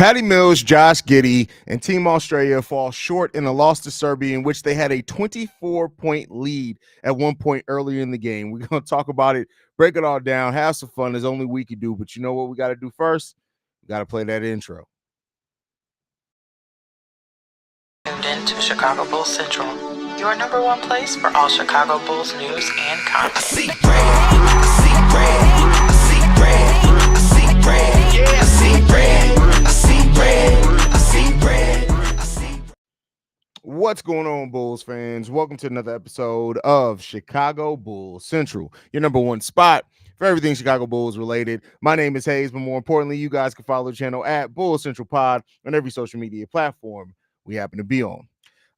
Patty Mills, Josh Giddey, and Team Australia fall short in a loss to Serbia in which they had a 24-point lead at one point earlier in the game. We're going to talk about it, break it all down, have some fun as only we can do. But you know what we got to do first? We got to play that intro. Tuned in to Chicago Bulls Central, your number one place for all Chicago Bulls news and content. I see red, I see red, I see red, I see red, yeah, I see red, I see red, I see red, I see red. What's going on, Bulls fans? Welcome to another episode of Chicago Bulls Central, your number one spot for everything Chicago Bulls related. My name is Haize, but more importantly, you guys can follow the channel at Bulls Central Pod on every social media platform we happen to be on.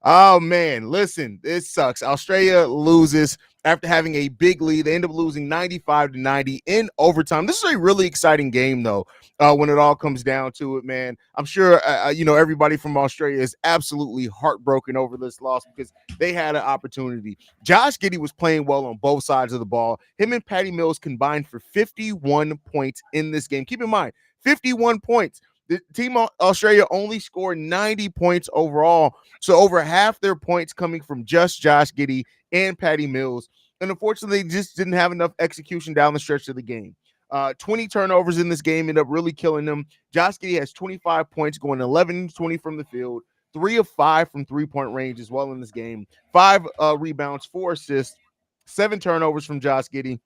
Oh, man, listen, this sucks. Australia loses after having a big lead. They end up losing 95-90 in overtime. This is a really exciting game, though, when it all comes down to it, man. I'm sure, everybody from Australia is absolutely heartbroken over this loss because they had an opportunity. Josh Giddey was playing well on both sides of the ball. Him and Patty Mills combined for 51 points in this game. Keep in mind, 51 points. The Team Australia only scored 90 points overall, so over half their points coming from just Josh Giddey and Patty Mills. And unfortunately, they just didn't have enough execution down the stretch of the game. 20 turnovers in this game ended up really killing them. Josh Giddey has 25 points, going 11-20 from the field, 3 of 5 from three-point range as well in this game, 5 rebounds, 4 assists, 7 turnovers from Josh Giddey.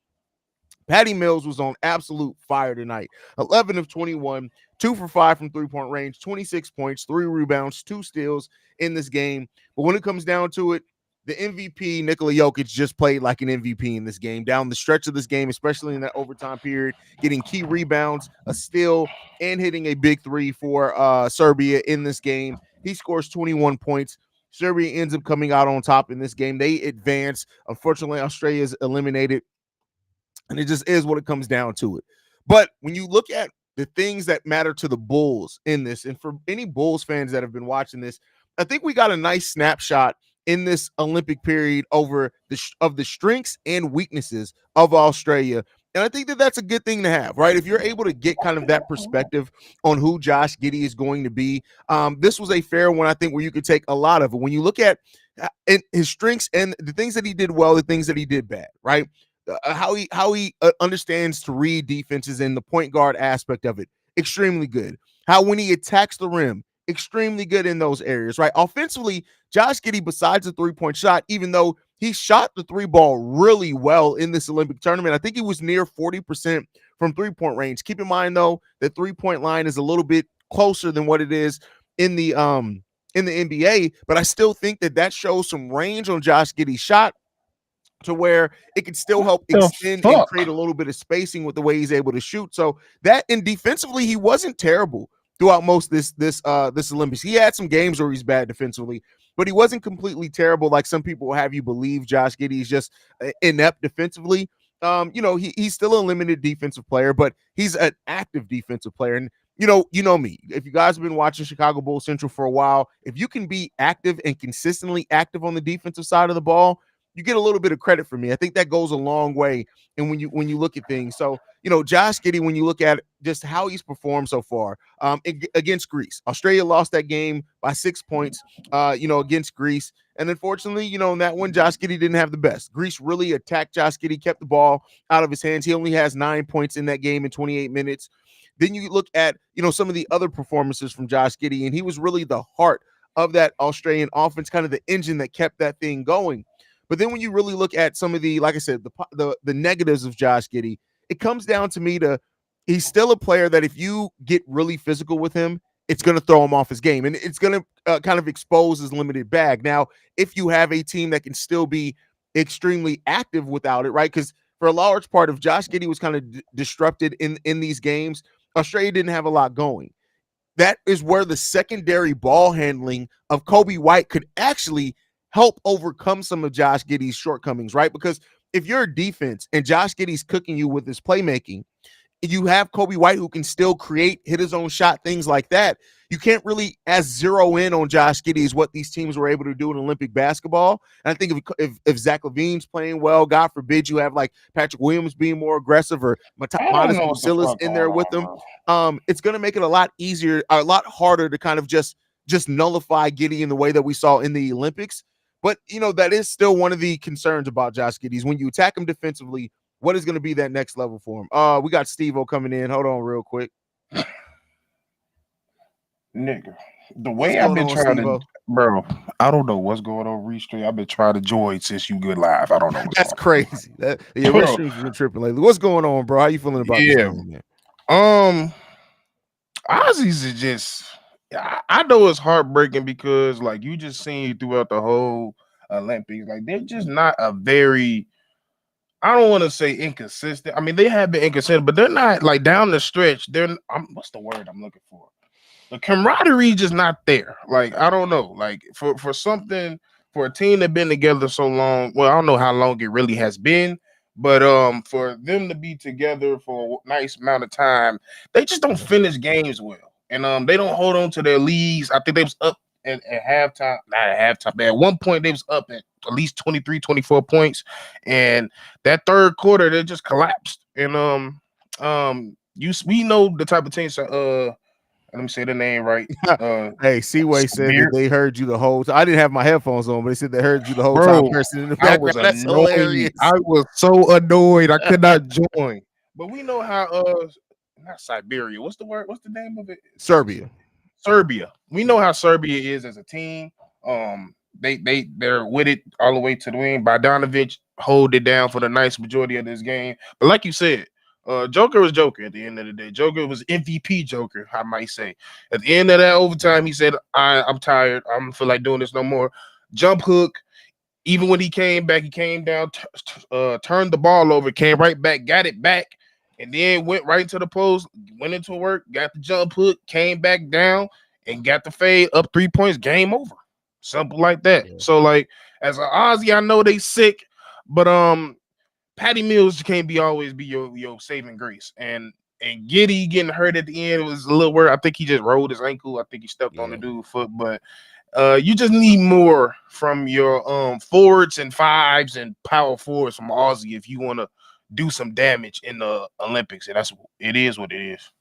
Patty Mills was on absolute fire tonight. 11 of 21, 2 for 5 from three-point range, 26 points, 3 rebounds, 2 steals in this game. But when it comes down to it, the MVP, Nikola Jokic, just played like an MVP in this game. Down the stretch of this game, especially in that overtime period, getting key rebounds, a steal, and hitting a big three for Serbia in this game. He scores 21 points. Serbia ends up coming out on top in this game. They advance. Unfortunately, Australia is eliminated. And it just is what it comes down to it. But when you look at the things that matter to the Bulls in this, and for any Bulls fans that have been watching this, I think we got a nice snapshot in this Olympic period over the strengths and weaknesses of Australia. And I think that that's a good thing to have, right? If you're able to get kind of that perspective on who Josh Giddey is going to be, this was a fair one, I think, where you could take a lot of it. When you look at his strengths and the things that he did well, the things that he did bad, right? How he understands to read defenses and the point guard aspect of it, extremely good. How when he attacks the rim, extremely good in those areas, right? Offensively, Josh Giddey, besides the three-point shot, even though he shot the three ball really well in this Olympic tournament, I think he was near 40% from three-point range. Keep in mind, though, the three-point line is a little bit closer than what it is in the NBA, but I still think that shows some range on Josh Giddey's shot, to where it can still help extend and create a little bit of spacing with the way he's able to shoot. So that, and defensively, he wasn't terrible throughout most of this Olympics. He had some games where he's bad defensively, but he wasn't completely terrible like some people have you believe. Josh Giddey is just inept defensively. He's still a limited defensive player, but he's an active defensive player. And you know me. If you guys have been watching Chicago Bulls Central for a while, if you can be active and consistently active on the defensive side of the ball, you get a little bit of credit from me. I think that goes a long way. And when you look at things, so Josh Giddey, when you look at just how he's performed so far, against Greece, Australia lost that game by 6 points, against Greece. And unfortunately, in that one, Josh Giddey didn't have the best. Greece really attacked Josh Giddey, kept the ball out of his hands. He only has 9 points in that game in 28 minutes. Then you look at some of the other performances from Josh Giddey, and he was really the heart of that Australian offense, kind of the engine that kept that thing going. But then when you really look at some of the, like I said, the negatives of Josh Giddey, it comes down to me he's still a player that if you get really physical with him, it's going to throw him off his game. And it's going to kind of expose his limited bag. Now, if you have a team that can still be extremely active without it, right? Because for a large part of Josh Giddey was kind of disrupted in these games, Australia didn't have a lot going. That is where the secondary ball handling of Kobe White could actually help overcome some of Josh Giddey's shortcomings, right? Because if you're a defense and Josh Giddey's cooking you with his playmaking, you have Kobe White who can still create, hit his own shot, things like that. You can't really zero in on Josh Giddey as what these teams were able to do in Olympic basketball. And I think if Zach LaVine's playing well, God forbid you have like Patrick Williams being more aggressive or Matas Musilas in there with them. it's going to make it a lot easier, a lot harder to kind of just nullify Giddey in the way that we saw in the Olympics. But that is still one of the concerns about Josh Giddey is when you attack him defensively, what is going to be that next level for him? We got Steve-O coming in. Hold on real quick. Nigga, the What's way I've going been on, trying Steve-O? to, bro, I don't know what's going on, Restream. I've been trying to join since you good live. I don't know what's That's going crazy. Yeah, on. Bro, Restream's been tripping lately. What's going on, bro? How you feeling about this yeah. game, man? Aussies is just, I know it's heartbreaking because, like, you just seen throughout the whole Olympics, like, they're just not a very, I don't want to say inconsistent. I mean, they have been inconsistent, but they're not, like, down the stretch. What's the word I'm looking for? The camaraderie just not there. Like, I don't know. Like, for something, for a team that been together so long, well, I don't know how long it really has been, but for them to be together for a nice amount of time, they just don't finish games well. And they don't hold on to their leads. I think they was up at halftime, not at halftime, but at one point they was up at least 23, 24 points. And that third quarter, they just collapsed. And we know the type of teams let me say the name right. Hey, Seaway said that they heard you the whole time. I didn't have my headphones on, but they said they heard you the whole time. Bro, Person in the I was background. That's annoyed. hilarious. I was so annoyed. I could not join. But we know how not Siberia. What's the word? What's the name of it? Serbia. Serbia. We know how Serbia is as a team. They're with it all the way to the win. Bogdanovic hold it down for the nice majority of this game. But like you said, Joker was Joker at the end of the day. Joker was MVP Joker, I might say. At the end of that overtime, he said, I'm tired. I don't feel like doing this no more. Jump hook. Even when he came back, he came down, turned the ball over, came right back, got it back, and then went right to the post, went into work, got the jump hook, came back down, and got the fade up 3 points, game over. Simple like that. Yeah. So, like, as an Aussie, I know they sick, but Patty Mills can't always be your saving grace. And Giddey getting hurt at the end was a little weird. I think he just rolled his ankle. I think he stepped on the dude's foot, but you just need more from your forwards and fives and power forwards from Aussie if you want to do some damage in the Olympics. And it is what it is.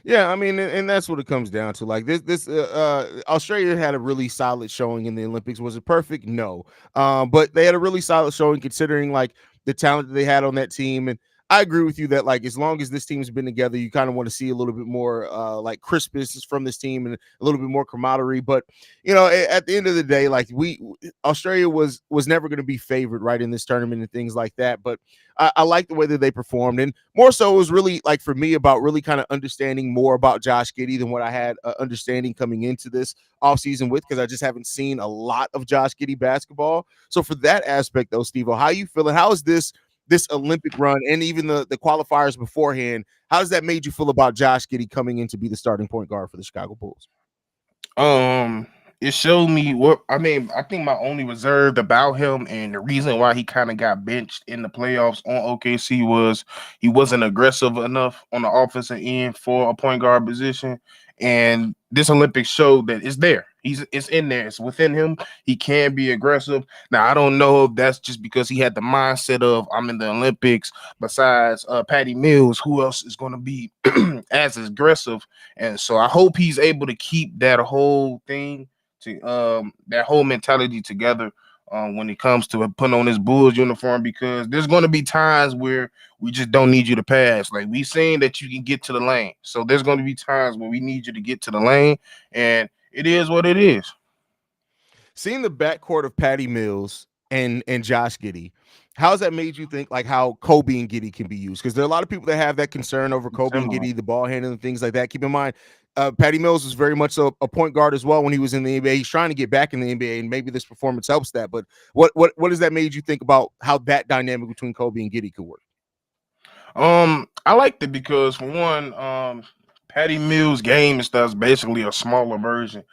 Yeah, I mean, and that's what it comes down to. Like this Australia had a really solid showing in the Olympics. Was it perfect? No. But they had a really solid showing considering like the talent that they had on that team. And I agree with you that like as long as this team's been together, you kind of want to see a little bit more like crispness from this team and a little bit more camaraderie. But at the end of the day, like Australia was never going to be favored right in this tournament and things like that. But I like the way that they performed, and more so it was really like for me about really kind of understanding more about Josh Giddey than what I had understanding coming into this offseason with, because I just haven't seen a lot of Josh Giddey basketball. So for that aspect though, Steve-O, how you feeling? How is this Olympic run and even the qualifiers beforehand? How does that made you feel about Josh Giddey coming in to be the starting point guard for the Chicago Bulls? It showed me what I mean. I think my only reserve about him and the reason why he kind of got benched in the playoffs on OKC was he wasn't aggressive enough on the offensive end for a point guard position. And this Olympics showed that it's there. It's in there. It's within him. He can be aggressive. Now, I don't know if that's just because he had the mindset of I'm in the Olympics. Besides Patty Mills, who else is going to be as aggressive? And so I hope he's able to keep that whole thing that whole mentality together when it comes to putting on his Bulls uniform, because there's going to be times where we just don't need you to pass. Like we saying that you can get to the lane. So there's going to be times where we need you to get to the lane, and it is what it is. Seeing the backcourt of Patty Mills and Josh Giddey, how's that made you think like how Kobe and Giddey can be used? Because there are a lot of people that have that concern over Kobe and Giddey, the ball handling and things like that. Keep in mind, Patty Mills was very much a point guard as well when he was in the NBA. He's trying to get back in the NBA, and maybe this performance helps that. But what does that made you think about how that dynamic between Kobe and Giddey could work? I liked it because for one, Patty Mills' game and stuff is basically a smaller version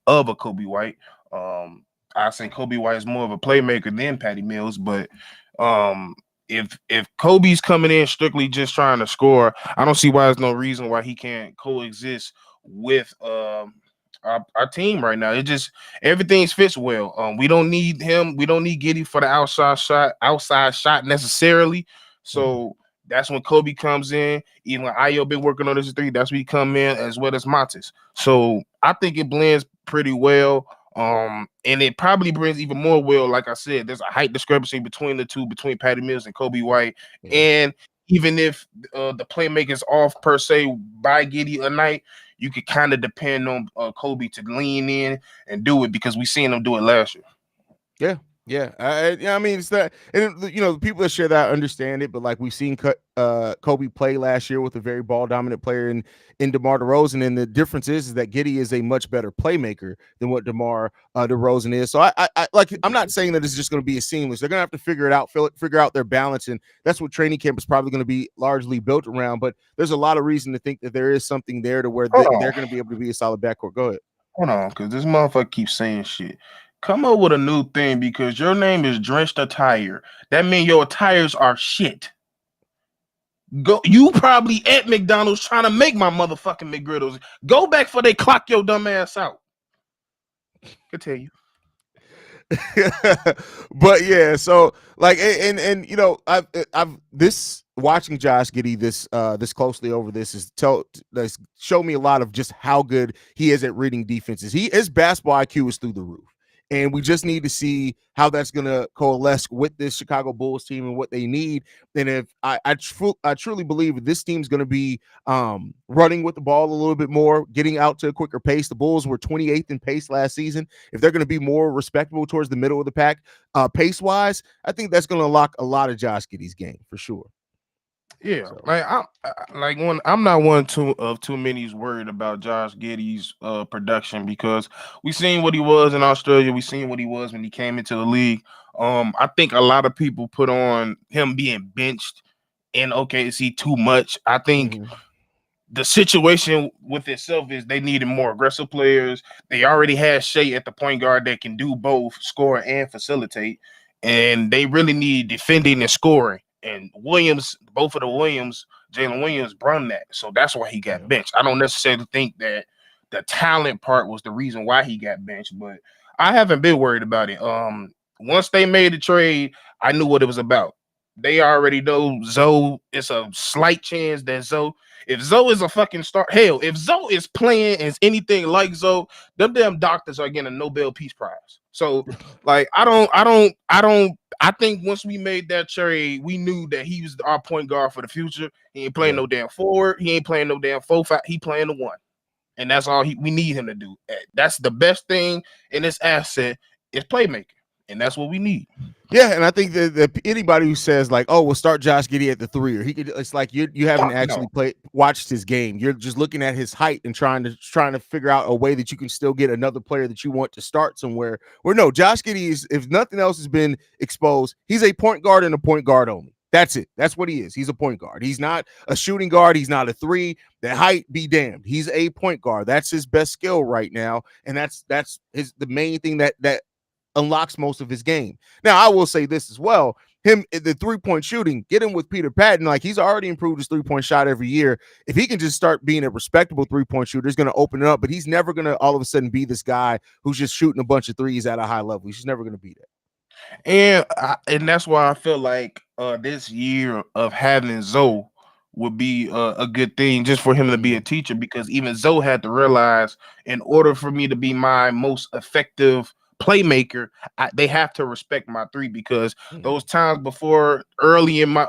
of a Kobe White. I say Kobe White is more of a playmaker than Patty Mills, but if Kobe's coming in strictly just trying to score, I don't see why there's no reason why he can't coexist with our team right now. It just everything fits well. We don't need him. We don't need Giddey for the outside shot necessarily. So That's when Kobe comes in. Even when Ayo been working on this 3, that's when he come in, as well as Montes. So I think it blends pretty well. And it probably brings even more well. Like I said, there's a height discrepancy between the two, between Patty Mills and Kobe White. Yeah. And even if the playmaker's off per se by Giddey a night, you could kind of depend on Kobe to lean in and do it, because we seen him do it last year. Yeah. Yeah, I mean, it's that, and the people that share that understand it, but like we've seen Kobe play last year with a very ball dominant player in DeMar DeRozan, and the difference is that Giddey is a much better playmaker than what DeMar DeRozan is. So I'm not saying that it's just going to be a seamless. They're going to have to figure it out, figure out their balance, and that's what training camp is probably going to be largely built around. But there's a lot of reason to think that there is something there to where they're going to be able to be a solid backcourt. Go ahead. Hold on, because this motherfucker keeps saying shit. Come up with a new thing, because your name is Drenched Attire. That means your attires are shit. Go, you probably at McDonald's trying to make my motherfucking McGriddles. Go back before they clock your dumb ass out. Continue. But yeah, so like, and I've this watching Josh Giddey this closely over this is show me a lot of just how good he is at reading defenses. His basketball IQ is through the roof. And we just need to see how that's going to coalesce with this Chicago Bulls team and what they need. And if I truly believe this team's going to be running with the ball a little bit more, getting out to a quicker pace. The Bulls were 28th in pace last season. If they're going to be more respectable towards the middle of the pack, pace-wise, I think that's going to unlock a lot of Josh Giddey's game for sure. Yeah, so. I'm not one of too many's worried about Josh Giddey's production, because we seen what he was in Australia. We seen what he was when he came into the league. I think a lot of people put on him being benched in OKC too much. I think the situation with itself is they needed more aggressive players. They already had Shea at the point guard that can do both, score and facilitate, and they really need defending and scoring. And Williams, both of the Williams, Jalen Williams, brung that. So that's why he got benched. I don't necessarily think that the talent part was the reason why he got benched, but I haven't been worried about it. Once they made the trade, I knew what it was about. They already know Zoe. It's a slight chance that if Zoe is a fucking star, hell, if Zoe is playing as anything like Zoe, them damn doctors are getting a Nobel Peace Prize. So, like, I think once we made that trade, we knew that he was our point guard for the future. He ain't playing no damn forward. He ain't playing no damn 4-5. He playing the 1. And that's all we need him to do. That's the best thing in this asset is playmaking. And that's what we need. Yeah, and I think that anybody who says like, "Oh, we'll start Josh Giddey at the 3," or he could, it's like you haven't actually watched his game. You're just looking at his height and trying to figure out a way that you can still get another player that you want to start somewhere. Where no, Josh Giddey is, if nothing else has been exposed, he's a point guard and a point guard only. That's it. That's what he is. He's a point guard. He's not a shooting guard. He's not a 3. The height be damned. He's a point guard. That's his best skill right now, and that's the main thing that unlocks most of his game. Now, I will say this as well. The 3-point shooting, get him with Peter Patton. Like, he's already improved his 3-point shot every year. If he can just start being a respectable 3-point shooter, he's going to open it up, but he's never going to all of a sudden be this guy who's just shooting a bunch of threes at a high level. He's just never going to be that. And that's why I feel like this year of having Zoe would be a good thing just for him to be a teacher, because even Zoe had to realize, in order for me to be my most effective playmaker, they have to respect my 3, because those times before, early in my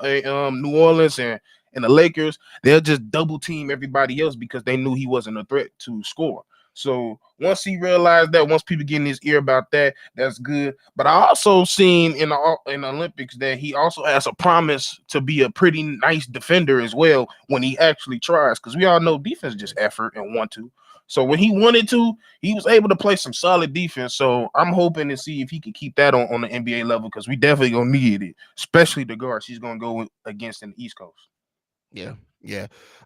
New Orleans and the Lakers, they'll just double team everybody else because they knew he wasn't a threat to score. So once he realized that, once people get in his ear about that, that's good. But I also seen in the Olympics that he also has a promise to be a pretty nice defender as well when he actually tries, because we all know defense is just effort and want to. So when he wanted to, he was able to play some solid defense. So I'm hoping to see if he can keep that on the NBA level, because we definitely gonna need it, especially the guards he's gonna go against in the East Coast. Yeah.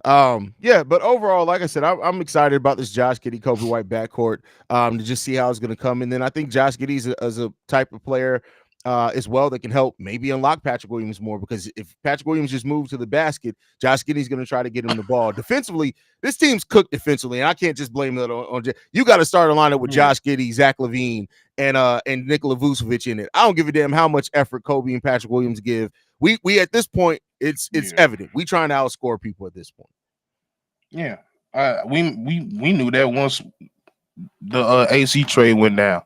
But overall, like I said, I'm excited about this Josh Giddey, Kobe White backcourt to just see how it's going to come. And then I think Josh Giddey is a type of player as well that can help maybe unlock Patrick Williams more, because if Patrick Williams just moves to the basket, Josh Giddey's going to try to get him the ball. Defensively, this team's cooked defensively, and I can't just blame that on you got to start a lineup with Josh Giddey, Zach LaVine, and Nikola Vucevic in it. I don't give a damn how much effort Kobe and Patrick Williams give. We at this point, it's Yeah. evident. We trying to outscore people at this point. Yeah. We knew that once the AC trade went down.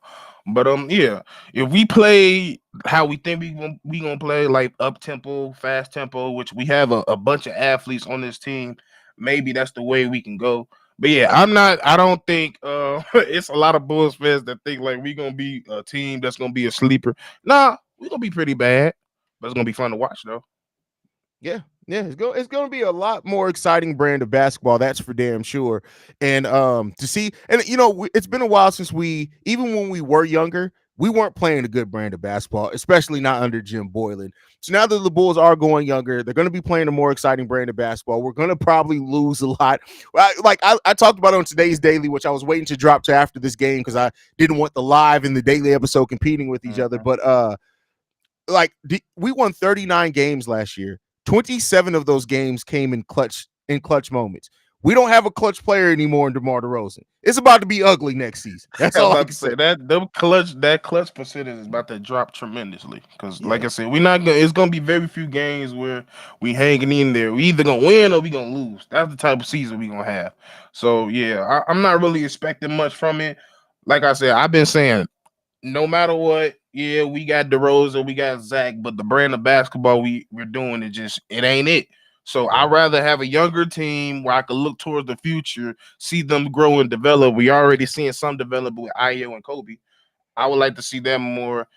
But yeah, if we play how we think we gonna play, like up tempo, fast tempo, which we have a bunch of athletes on this team, maybe that's the way we can go. But yeah, I don't think it's a lot of Bulls fans that think like we gonna be a team that's gonna be a sleeper. Nah, we're gonna be pretty bad, but it's gonna be fun to watch though. Yeah, it's going to be a lot more exciting brand of basketball. That's for damn sure. And to see, and it's been a while since even when we were younger, we weren't playing a good brand of basketball, especially not under Jim Boylan. So now that the Bulls are going younger, they're going to be playing a more exciting brand of basketball. We're going to probably lose a lot. I talked about it on today's daily, which I was waiting to drop to after this game because I didn't want the live and the daily episode competing with each other. But we won 39 games last year. 27 of those games came in clutch moments. We don't have a clutch player anymore in DeMar DeRozan. It's about to be ugly next season. That's all I can say. That clutch percentage is about to drop tremendously. Because like I said, it's gonna be very few games where we hanging in there. We either gonna win or we gonna lose. That's the type of season we gonna have. So yeah, I'm not really expecting much from it. Like I said, I've been saying no matter what, yeah, we got DeRozan, we got Zach, but the brand of basketball we're doing it ain't it. So I'd rather have a younger team where I could look towards the future, see them grow and develop. We already seeing some develop with Ayo and Kobe. I would like to see them more,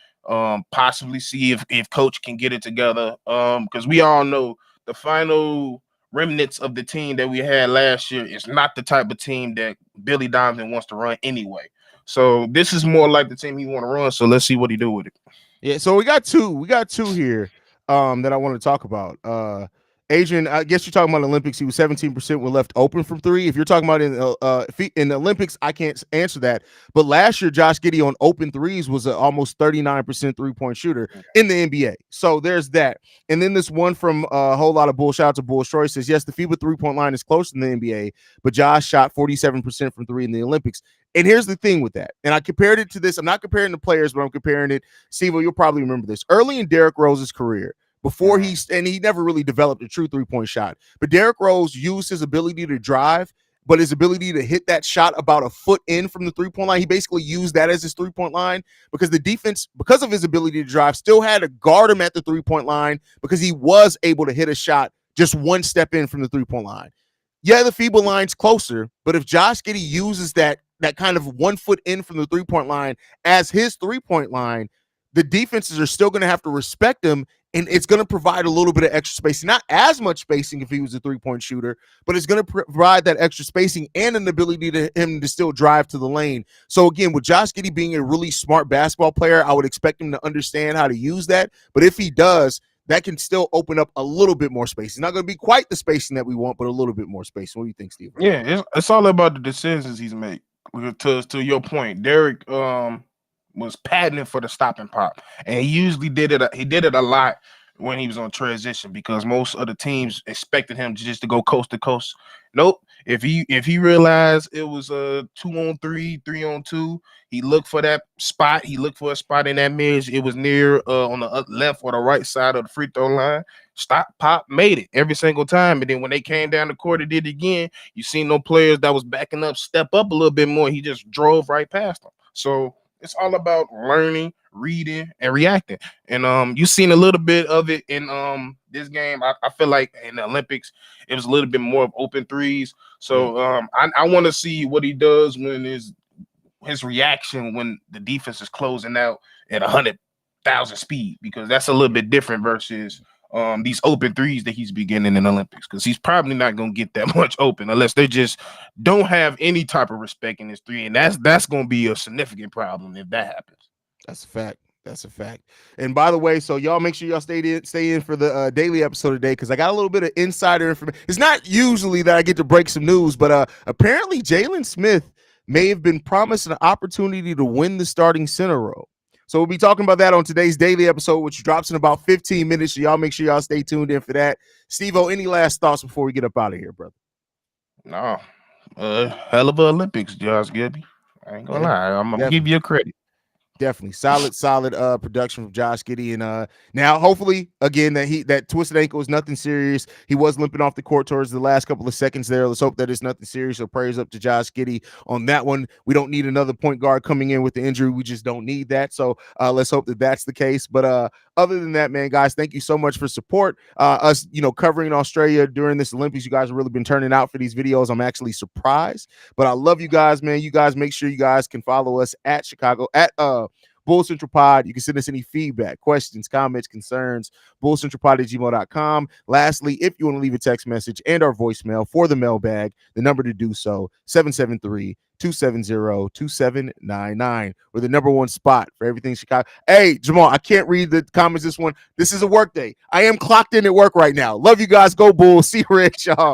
possibly see if coach can get it together. Because we all know the final remnants of the team that we had last year is not the type of team that Billy Donovan wants to run anyway. So this is more like the team he want to run. So let's see what he do with it. Yeah, so we got two here that I want to talk about. Adrian, I guess you're talking about Olympics. He was 17% were left open from three. If you're talking about in the Olympics, I can't answer that. But last year, Josh Giddey on open threes was an almost 39% 3-point shooter in the NBA. So there's that. And then this one from a whole lot of bull. Shout out to Bull Troy says, yes, the FIBA 3-point line is close in the NBA, but Josh shot 47% from three in the Olympics. And here's the thing with that. And I compared it to this. I'm not comparing the players, but I'm comparing it. Steve, you'll probably remember this. Early in Derrick Rose's career, before he never really developed a true 3-point shot. But Derrick Rose used his ability to drive, but his ability to hit that shot about a foot in from the 3-point line. He basically used that as his 3-point line because the defense, because of his ability to drive, still had to guard him at the 3-point line because he was able to hit a shot just one step in from the 3-point line. Yeah, the FIBA line's closer, but if Josh Giddey uses that kind of 1 foot in from the 3-point line as his 3-point line, the defenses are still going to have to respect him, and it's going to provide a little bit of extra spacing. Not as much spacing if he was a 3-point shooter, but it's going to provide that extra spacing and an ability to him to still drive to the lane. So again, with Josh Giddey being a really smart basketball player, I would expect him to understand how to use that. But if he does, that can still open up a little bit more space. It's not going to be quite the spacing that we want, but a little bit more space. What do you think, Steve? Yeah, it's all about the decisions he's made. To your point, Derrick was patented for the stop and pop, and he usually did it. He did it a lot when he was on transition because most of the teams expected him just to go coast to coast. Nope. If he realized it was a 2-on-3, 3-on-2, he looked for that spot. He looked for a spot in that mid. It was near on the left or the right side of the free throw line. Stop, pop, made it every single time. And then when they came down the court and did it again, you seen no players that was backing up step up a little bit more. He just drove right past them. So it's all about learning, reading, and reacting. And you seen a little bit of it in this game. I feel like in the Olympics, it was a little bit more of open threes. So I want to see what he does when his reaction when the defense is closing out at 100,000 speed, because that's a little bit different versus these open threes that he's beginning in the Olympics, because he's probably not going to get that much open unless they just don't have any type of respect in his three. And that's going to be a significant problem if that happens. That's a fact. That's a fact. And by the way, so y'all make sure y'all stay in for the daily episode today, because I got a little bit of insider information. It's not usually that I get to break some news, but apparently Jalen Smith may have been promised an opportunity to win the starting center role. So we'll be talking about that on today's daily episode, which drops in about 15 minutes. So y'all make sure y'all stay tuned in for that. Steve-O, any last thoughts before we get up out of here, brother? No. Hell of a Olympics, Josh Giddey. I ain't gonna lie. I'm gonna give you a credit. Definitely solid production from Josh Giddey. And now hopefully again that twisted ankle is nothing serious. He was limping off the court towards the last couple of seconds there. Let's hope that it's nothing serious. So prayers up to Josh Giddey on that one. We don't need another point guard coming in with the injury. We just don't need that. So let's hope that that's the case. But other than that, man, guys, thank you so much for support. Us, covering Australia during this Olympics. You guys have really been turning out for these videos. I'm actually surprised, but I love you guys, man. You guys make sure you guys can follow us at Chicago at Bull Central Pod. You can send us any feedback, questions, comments, concerns, bullcentralpod@gmail.com. Lastly, if you want to leave a text message and our voicemail for the mailbag, the number to do so, 773-270-2799. We're the number one spot for everything Chicago. Hey, Jamal, I can't read the comments this one. This is a work day. I am clocked in at work right now. Love you guys. Go Bulls. See you, Rich, y'all.